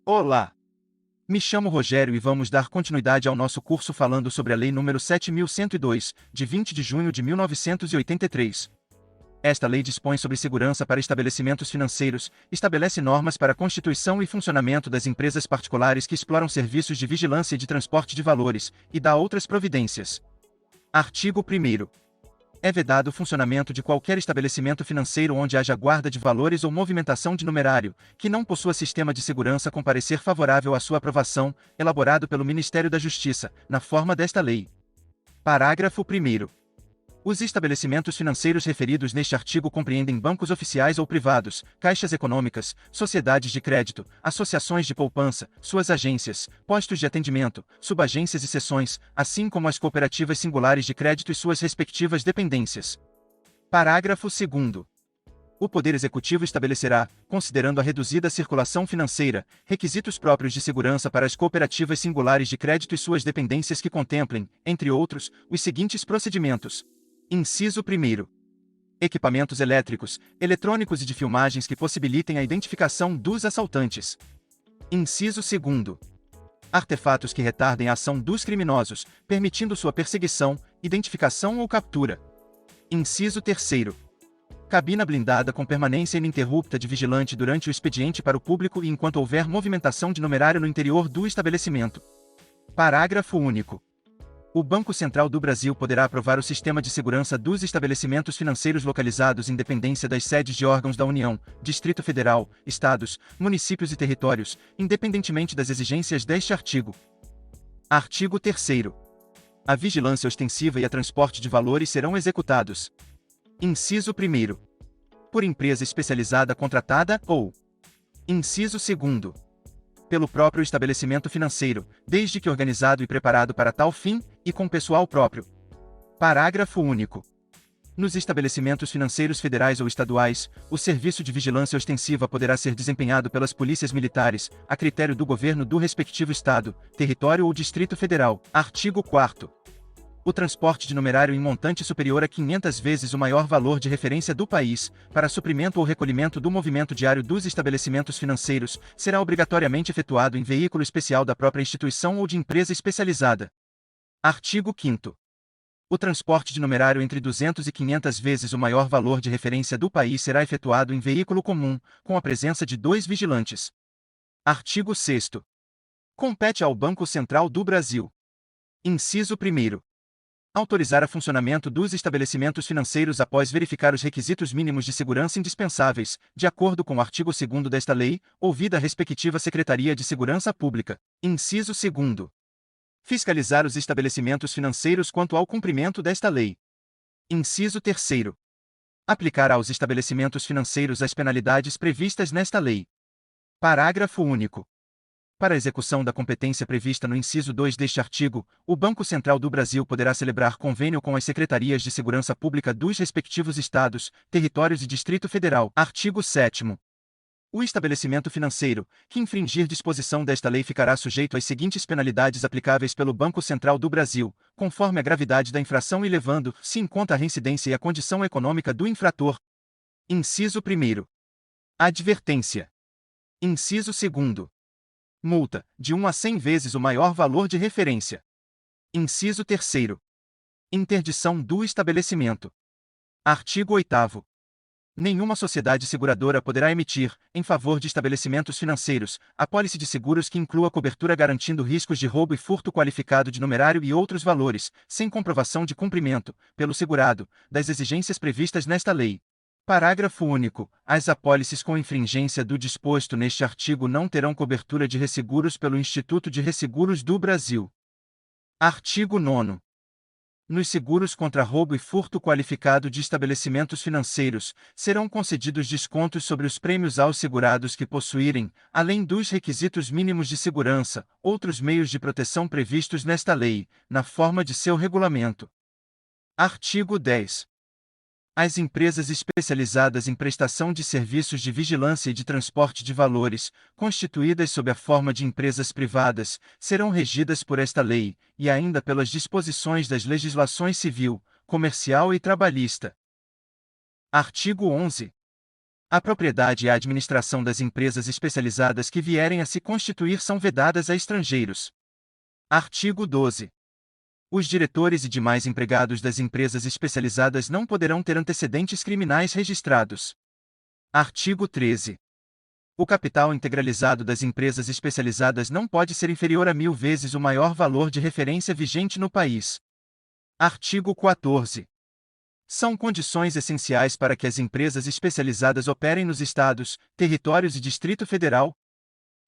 Olá! Me chamo Rogério e vamos dar continuidade ao nosso curso falando sobre a Lei nº 7.102, de 20 de junho de 1983. Esta lei dispõe sobre segurança para estabelecimentos financeiros, estabelece normas para a constituição e funcionamento das empresas particulares que exploram serviços de vigilância e de transporte de valores, e dá outras providências. Artigo 1º. É vedado o funcionamento de qualquer estabelecimento financeiro onde haja guarda de valores ou movimentação de numerário, que não possua sistema de segurança com parecer favorável à sua aprovação, elaborado pelo Ministério da Justiça, na forma desta lei. Parágrafo 1º. Os estabelecimentos financeiros referidos neste artigo compreendem bancos oficiais ou privados, caixas econômicas, sociedades de crédito, associações de poupança, suas agências, postos de atendimento, subagências e seções, assim como as cooperativas singulares de crédito e suas respectivas dependências. Parágrafo 2º. O Poder Executivo estabelecerá, considerando a reduzida circulação financeira, requisitos próprios de segurança para as cooperativas singulares de crédito e suas dependências que contemplem, entre outros, os seguintes procedimentos. Inciso 1º. Equipamentos elétricos, eletrônicos e de filmagens que possibilitem a identificação dos assaltantes. Inciso 2º. Artefatos que retardem a ação dos criminosos, permitindo sua perseguição, identificação ou captura. Inciso 3º. Cabina blindada com permanência ininterrupta de vigilante durante o expediente para o público e enquanto houver movimentação de numerário no interior do estabelecimento. Parágrafo único. O Banco Central do Brasil poderá aprovar o sistema de segurança dos estabelecimentos financeiros localizados em dependência das sedes de órgãos da União, Distrito Federal, Estados, municípios e territórios, independentemente das exigências deste artigo. Artigo 3º. A vigilância ostensiva e a transporte de valores serão executados. Inciso 1º. Por empresa especializada contratada ou. Inciso 2º. Pelo próprio estabelecimento financeiro, desde que organizado e preparado para tal fim, e com pessoal próprio. Parágrafo único. Nos estabelecimentos financeiros federais ou estaduais, o serviço de vigilância ostensiva poderá ser desempenhado pelas polícias militares, a critério do governo do respectivo estado, território ou distrito federal. Artigo 4º. O transporte de numerário em montante superior a 500 vezes o maior valor de referência do país, para suprimento ou recolhimento do movimento diário dos estabelecimentos financeiros, será obrigatoriamente efetuado em veículo especial da própria instituição ou de empresa especializada. Artigo 5º. O transporte de numerário entre 200 e 500 vezes o maior valor de referência do país será efetuado em veículo comum, com a presença de 2 vigilantes. Artigo 6º. Compete ao Banco Central do Brasil. Inciso 1º. Autorizar o funcionamento dos estabelecimentos financeiros após verificar os requisitos mínimos de segurança indispensáveis, de acordo com o artigo 2º desta lei, ouvida a respectiva Secretaria de Segurança Pública. Inciso 2º. Fiscalizar os estabelecimentos financeiros quanto ao cumprimento desta lei. Inciso 3º. Aplicar aos estabelecimentos financeiros as penalidades previstas nesta lei. Parágrafo único. Para a execução da competência prevista no inciso 2 deste artigo, o Banco Central do Brasil poderá celebrar convênio com as Secretarias de Segurança Pública dos respectivos estados, territórios e Distrito Federal. Artigo 7º. O estabelecimento financeiro, que infringir disposição desta lei ficará sujeito às seguintes penalidades aplicáveis pelo Banco Central do Brasil, conforme a gravidade da infração e levando-se em conta a reincidência e a condição econômica do infrator. Inciso 1º. Advertência. Inciso 2º. Multa, de 1 a 100 vezes o maior valor de referência. Inciso 3º. Interdição do estabelecimento. Artigo 8º. Nenhuma sociedade seguradora poderá emitir, em favor de estabelecimentos financeiros, apólice de seguros que inclua cobertura garantindo riscos de roubo e furto qualificado de numerário e outros valores, sem comprovação de cumprimento, pelo segurado, das exigências previstas nesta lei. Parágrafo único. As apólices com infringência do disposto neste artigo não terão cobertura de resseguros pelo Instituto de Resseguros do Brasil. Artigo 9º. Nos seguros contra roubo e furto qualificado de estabelecimentos financeiros, serão concedidos descontos sobre os prêmios aos segurados que possuírem, além dos requisitos mínimos de segurança, outros meios de proteção previstos nesta lei, na forma de seu regulamento. Artigo 10. As empresas especializadas em prestação de serviços de vigilância e de transporte de valores, constituídas sob a forma de empresas privadas, serão regidas por esta lei, e ainda pelas disposições das legislações civil, comercial e trabalhista. Artigo 11. A propriedade e a administração das empresas especializadas que vierem a se constituir são vedadas a estrangeiros. Artigo 12. Os diretores e demais empregados das empresas especializadas não poderão ter antecedentes criminais registrados. Artigo 13. O capital integralizado das empresas especializadas não pode ser inferior a 1000 vezes o maior valor de referência vigente no país. Artigo 14. São condições essenciais para que as empresas especializadas operem nos estados, territórios e Distrito Federal.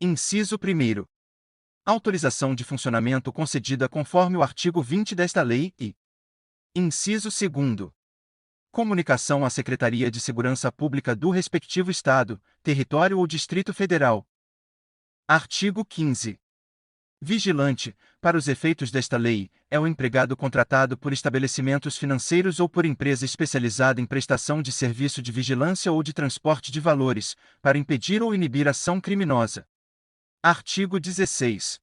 Inciso 1º. Autorização de funcionamento concedida conforme o artigo 20 desta lei e. Inciso 2º. Comunicação à Secretaria de Segurança Pública do respectivo estado, território ou Distrito Federal. Artigo 15. Vigilante, para os efeitos desta lei, é o empregado contratado por estabelecimentos financeiros ou por empresa especializada em prestação de serviço de vigilância ou de transporte de valores, para impedir ou inibir ação criminosa. Artigo 16.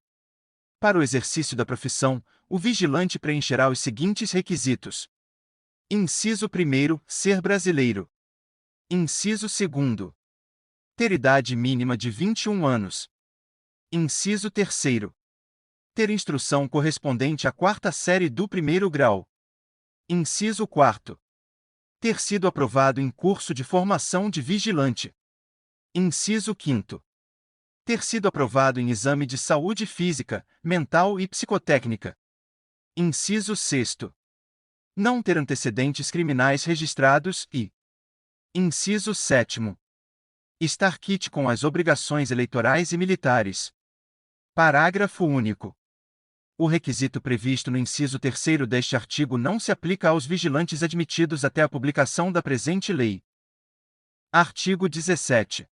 Para o exercício da profissão, o vigilante preencherá os seguintes requisitos. Inciso 1º, ser brasileiro. Inciso 2º. Ter idade mínima de 21 anos. Inciso 3º. Ter instrução correspondente à 4ª série do 1º grau. Inciso 4º. Ter sido aprovado em curso de formação de vigilante. Inciso 5º. Ter sido aprovado em exame de saúde física, mental e psicotécnica. Inciso 6º. Não ter antecedentes criminais registrados e. Inciso 7º. Estar quite com as obrigações eleitorais e militares. Parágrafo único. O requisito previsto no inciso 3º deste artigo não se aplica aos vigilantes admitidos até a publicação da presente lei. Artigo 17.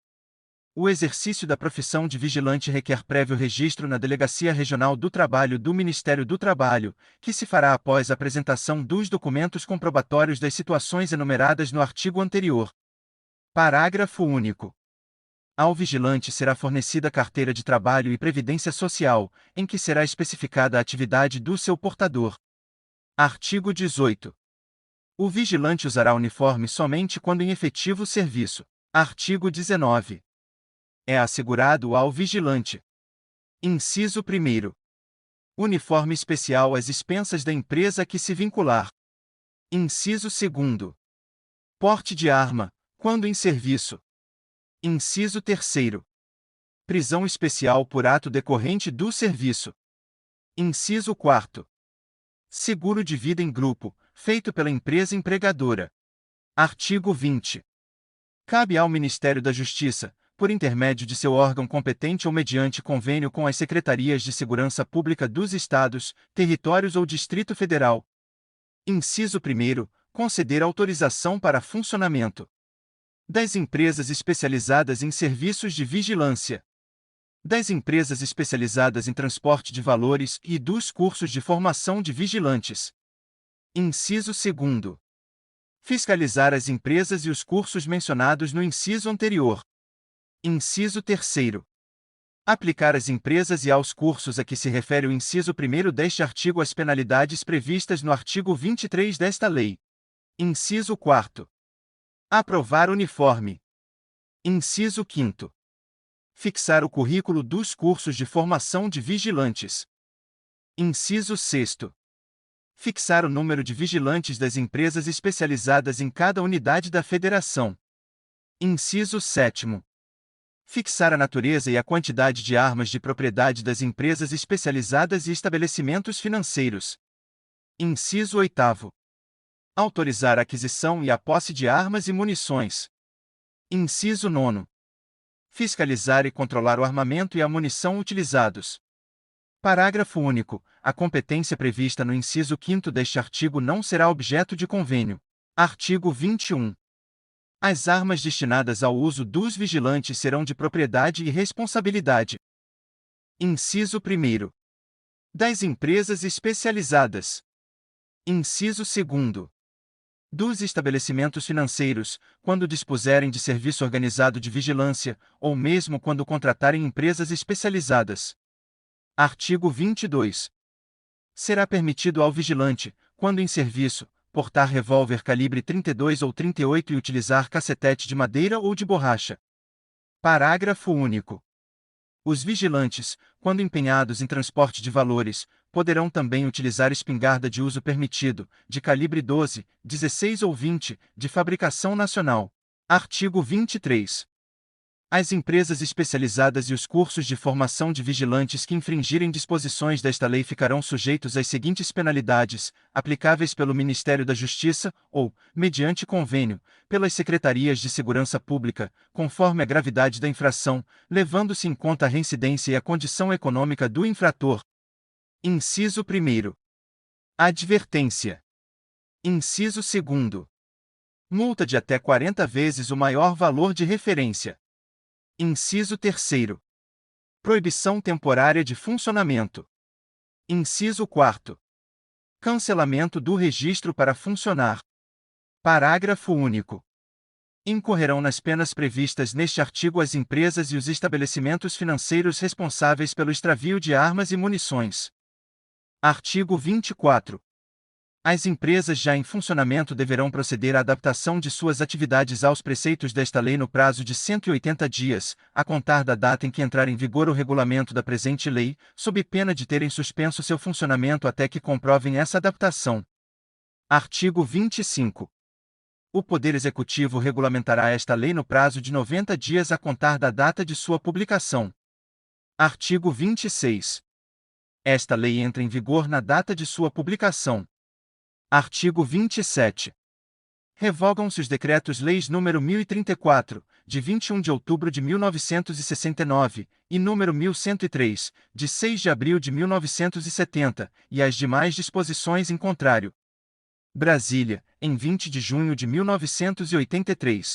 O exercício da profissão de vigilante requer prévio registro na Delegacia Regional do Trabalho do Ministério do Trabalho, que se fará após a apresentação dos documentos comprobatórios das situações enumeradas no artigo anterior. Parágrafo único. Ao vigilante será fornecida carteira de trabalho e previdência social, em que será especificada a atividade do seu portador. Artigo 18. O vigilante usará uniforme somente quando em efetivo serviço. Artigo 19. É assegurado ao vigilante. Inciso 1º. Uniforme especial às expensas da empresa a que se vincular. Inciso 2º. Porte de arma, quando em serviço. Inciso 3º. Prisão especial por ato decorrente do serviço. Inciso 4º. Seguro de vida em grupo, feito pela empresa empregadora. Artigo 20. Cabe ao Ministério da Justiça, por intermédio de seu órgão competente ou mediante convênio com as Secretarias de Segurança Pública dos Estados, Territórios ou Distrito Federal. Inciso 1º. Conceder autorização para funcionamento das empresas especializadas em serviços de vigilância, das empresas especializadas em transporte de valores e dos cursos de formação de vigilantes. Inciso 2º. Fiscalizar as empresas e os cursos mencionados no inciso anterior. Inciso 3º. Aplicar às empresas e aos cursos a que se refere o inciso 1º deste artigo as penalidades previstas no artigo 23 desta lei. Inciso 4º. Aprovar uniforme. Inciso 5º. Fixar o currículo dos cursos de formação de vigilantes. Inciso 6º. Fixar o número de vigilantes das empresas especializadas em cada unidade da federação. Inciso 7º. Fixar a natureza e a quantidade de armas de propriedade das empresas especializadas e estabelecimentos financeiros. Inciso 8º. Autorizar a aquisição e a posse de armas e munições. Inciso 9º. Fiscalizar e controlar o armamento e a munição utilizados. Parágrafo único. A competência prevista no inciso 5º deste artigo não será objeto de convênio. Artigo 21. As armas destinadas ao uso dos vigilantes serão de propriedade e responsabilidade. Inciso 1º. Das empresas especializadas. Inciso 2º. Dos estabelecimentos financeiros, quando dispuserem de serviço organizado de vigilância, ou mesmo quando contratarem empresas especializadas. Artigo 22. Será permitido ao vigilante, quando em serviço, portar revólver calibre 32 ou 38 e utilizar cacetete de madeira ou de borracha. Parágrafo único. Os vigilantes, quando empenhados em transporte de valores, poderão também utilizar espingarda de uso permitido, de calibre 12, 16 ou 20, de fabricação nacional. Artigo 23. As empresas especializadas e os cursos de formação de vigilantes que infringirem disposições desta lei ficarão sujeitos às seguintes penalidades, aplicáveis pelo Ministério da Justiça ou, mediante convênio, pelas Secretarias de Segurança Pública, conforme a gravidade da infração, levando-se em conta a reincidência e a condição econômica do infrator. Inciso 1º. Advertência. Inciso 2º. Multa de até 40 vezes o maior valor de referência. Inciso 3º. Proibição temporária de funcionamento. Inciso 4º. Cancelamento do registro para funcionar. Parágrafo único. Incorrerão nas penas previstas neste artigo as empresas e os estabelecimentos financeiros responsáveis pelo extravio de armas e munições. Artigo 24. As empresas já em funcionamento deverão proceder à adaptação de suas atividades aos preceitos desta lei no prazo de 180 dias, a contar da data em que entrar em vigor o regulamento da presente lei, sob pena de terem suspenso seu funcionamento até que comprovem essa adaptação. Artigo 25. O Poder Executivo regulamentará esta lei no prazo de 90 dias a contar da data de sua publicação. Artigo 26. Esta lei entra em vigor na data de sua publicação. Artigo 27. Revogam-se os Decretos-Leis nº 1034, de 21 de outubro de 1969, e nº 1103, de 6 de abril de 1970, e as demais disposições em contrário. Brasília, em 20 de junho de 1983.